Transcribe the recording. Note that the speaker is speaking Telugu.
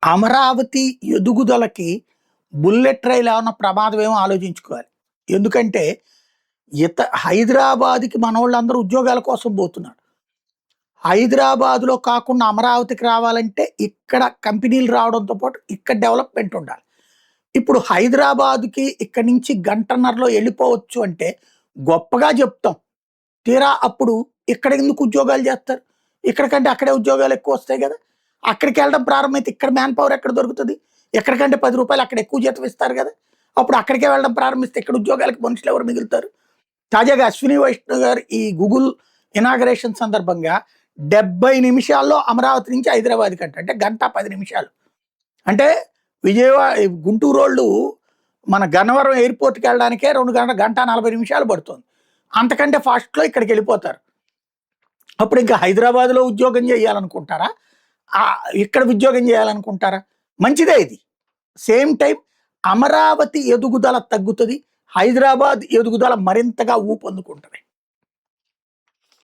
అమరావతి ఎదుగుదలకి బుల్లెట్ రైలు ఏమన్నా ప్రమాదం ఏమో ఆలోచించుకోవాలి. ఎందుకంటే హైదరాబాద్‌కి మనోళ్ళందరూ ఉద్యోగాల కోసం పోతున్నారు. హైదరాబాద్‌లో కాకుండా అమరావతికి రావాలంటే ఇక్కడ కంపెనీలు రావడంతో పాటు ఇక్కడ డెవలప్‌మెంట్ ఉండాలి. ఇప్పుడు హైదరాబాద్‌కి ఇక్కడి నుంచి గంటన్నరలో ఎళ్ళిపోవచ్చు అంటే గొప్పగా చెప్తాం. తీరా అప్పుడు ఇక్కడ ఎందుకు ఉద్యోగాలు చేస్తారు? ఇక్కడ కంటే అక్కడే ఉద్యోగాలు ఎక్కువొస్తాయి గదా! అక్కడికెళ్ళడం ప్రారంభమైతే ఇక్కడ మ్యాన్ పవర్ ఎక్కడ దొరుకుతది? ఎక్కడికంటే రూ. 10 అక్కడ ఎక్కువ జీతం ఇస్తారు గదా! అప్పుడు అక్కడికే వెళ్ళడం ప్రారంభిస్తే ఇక్కడ ఉద్యోగాలకి మనుషులెవరు మిగులుతారు? తాజాగా అశ్విని వైష్ణవ్ గారు ఈ గూగుల్ ఇనాగరేషన్ సందర్భంగా 70 నిమిషాల్లో అమరావతి నుంచి హైదరాబాద్‌కంట. అంటే గంట 10 నిమిషాలు. అంటే గుంటూరోళ్ళు మన గన్నవరం ఎయిర్‌పోర్ట్‌కెళ్ళడానికే 2 గంట 40 నిమిషాలు పడుతుంది. అంతకంటే ఫాస్ట్‌లో ఇక్కడికెళ్ళిపోతారు. అప్పుడు ఇంకా హైదరాబాద్‌లో ఉద్యోగం చేయాలనుకుంటారా? ఇక్కడ ఉద్యోగం చేయాలనుకుంటారా? మంచిదే ఇది. సేమ్ టైమ్ అమరావతి ఎదుగుదల తగ్గుతది. హైదరాబాద్ ఎదుగుదల మరింతగా ఊపందుకుంటది.